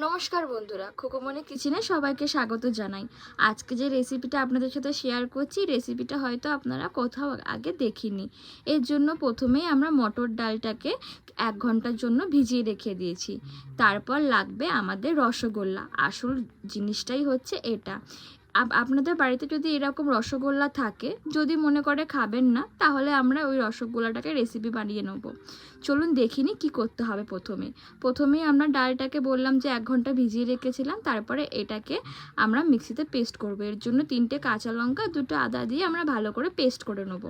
নমস্কার বন্ধুরা, খোকমনি কিচেনে সবাইকে স্বাগত জানাই। আজকে যে রেসিপিটা আপনাদের সাথে শেয়ার করছি, রেসিপিটা হয়তো আপনারা কোথাও আগে দেখিনি। এর জন্য প্রথমেই আমরা মটর ডালটাকে 1 ঘন্টার জন্য ভিজিয়ে রেখে দিয়েছি। তারপর লাগবে আমাদের রসগোল্লা। আসল জিনিসটাই হচ্ছে এটা। আপনাদের বাড়িতে যদি এরকম রসগোল্লা থাকে, যদি মনে করে খাবেন না, তাহলে আমরা ওই রসগোল্লাটাকে রেসিপি বানিয়ে নেব। চলুন দেখিনি কি করতে হবে। প্রথমেই আমরা ডালটাকে বললাম যে 1 ঘন্টা ভিজিয়ে রেখেছিলাম। তারপরে এটাকে আমরা মিক্সিতে পেস্ট করব। এর জন্য 3টে কাঁচা লঙ্কা, 2টো আদা দিয়ে আমরা ভালো করে পেস্ট করে নেব।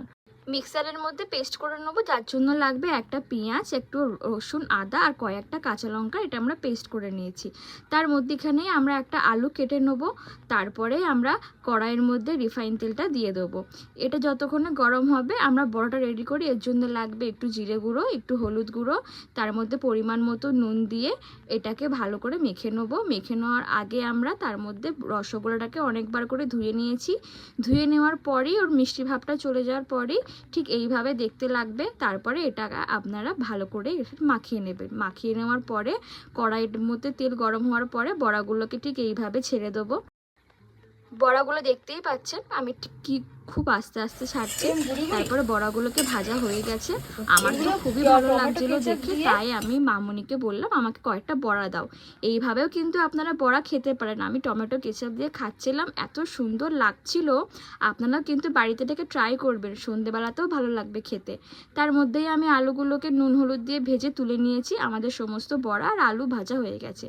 মিক্সারের মধ্যে পেস্ট করে নেব, যার জন্য লাগবে একটা পেঁয়াজ, একটু রসুন, আদা আর কয়েকটা কাঁচা লঙ্কা। এটা আমরা পেস্ট করে নিয়েছি। তার মধ্যেখানে আমরা একটা আলু কেটে নেব। তারপরে আমরা কড়াইয়ের মধ্যে রিফাইন তেলটা দিয়ে দেবো। এটা যতক্ষণে গরম হবে আমরা বড়াটা রেডি করি। এর জন্য লাগবে একটু জিরে গুঁড়ো, একটু হলুদ গুঁড়ো, তার মধ্যে পরিমাণ মতো নুন দিয়ে এটাকে ভালো করে মেখে নেবো। মেখে নেওয়ার আগে আমরা তার মধ্যে রসগোল্লাটাকে অনেকবার করে ধুয়ে নিয়েছি। ধুয়ে নেওয়ার পরেই ওর মিষ্টি ভাবটা চলে যাওয়ার পরেই ঠিক এইভাবে দেখতে লাগবে। তারপরে এটা আপনারা ভালো করে মাখিয়ে নেবেন। মাখিয়ে নেওয়ার পরে কড়াইয়ের মধ্যে তেল গরম হওয়ার পরে বড়াগুলোকে ঠিক এইভাবে ছেড়ে দেবো। বড়াগুলো দেখতেই পাচ্ছেন আমি কি খুব আস্তে আস্তে ছাড়ছি। তারপরে বড়াগুলোকে ভাজা হয়ে গেছে। আমার তো খুবই ভালো লাগছিল দেখে, তাই আমি মামুনিকে বললাম আমাকে কয়েকটা বড়া দাও। এইভাবেও কিন্তু আপনারা বড়া খেতে পারেন। আমি টমেটো কেচাপ দিয়ে খাচ্ছিলাম, এত সুন্দর লাগছিল। আপনারা কিন্তু বাড়িতে থেকে ট্রাই করবেন, সন্ধেবেলাতেও ভালো লাগবে খেতে। তার মধ্যেই আমি আলুগুলোকে নুন হলুদ দিয়ে ভেজে তুলে নিয়েছি। আমাদের সমস্ত বড়া আর আলু ভাজা হয়ে গেছে।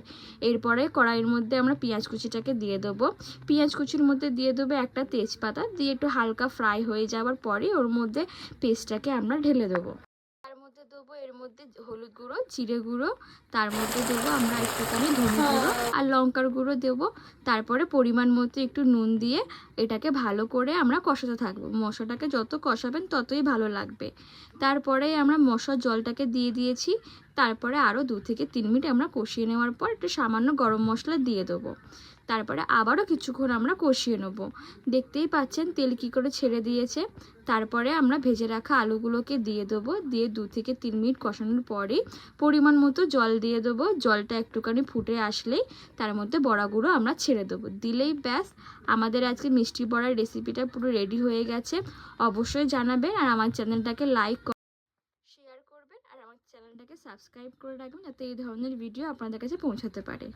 এরপরে কড়াইয়ের মধ্যে আমরা পেঁয়াজ কুচিটাকে দিয়ে দেবো। পেঁয়াজ কুচির মধ্যে দিয়ে দেবো একটা তেজপাতা, দিয়ে একটু হালকা ফ্রাই হয়ে যাওয়ার পরে ওর মধ্যে পেস্টটাকে আমরা ঢেলে দেবো। তার মধ্যে দেবো এর মধ্যে হলুদ গুঁড়ো, জিরে গুঁড়ো, তার মধ্যে দেবো আমরা একটুখানি ধনে গুঁড়ো আর লঙ্কার গুঁড়ো দেবো। তারপরে পরিমাণ মতো একটু নুন দিয়ে এটাকে ভালো করে আমরা কষাতে থাকবো। মশলাটাকে যত কষাবেন ততই ভালো লাগবে। তারপরে আমরা মশলার জলটাকে দিয়ে দিয়েছি। তারপরে আরও 2 থেকে 3 মিনিট আমরা কষিয়ে নেওয়ার পর একটু সামান্য গরম মশলা দিয়ে দেবো। তারপরে আবারও কিছুক্ষণ আমরা কষিয়ে নেব। দেখতেই পাচ্ছেন তেল কী করে ছেড়ে দিয়েছে। তারপরে আমরা ভেজে রাখা আলুগুলোকে দিয়ে দেবো। দিয়ে 2 থেকে 3 মিনিট কষানোর পরেই পরিমাণ মতো জল দিয়ে দেবো। জলটা একটুখানি ফুটে আসলেই তার মধ্যে বড়াগুলো আমরা ছেড়ে দেবো। দিলেই ব্যাস, আমাদের আজকে মিষ্টি বড়ার রেসিপিটা পুরো রেডি হয়ে গেছে। অবশ্যই জানাবেন আর আমার চ্যানেলটাকে লাইক শেয়ার করবেন আর আমার চ্যানেলটাকে সাবস্ক্রাইব করে রাখবেন, যাতে এই ধরনের ভিডিও আপনাদের কাছে পৌঁছাতে পারে।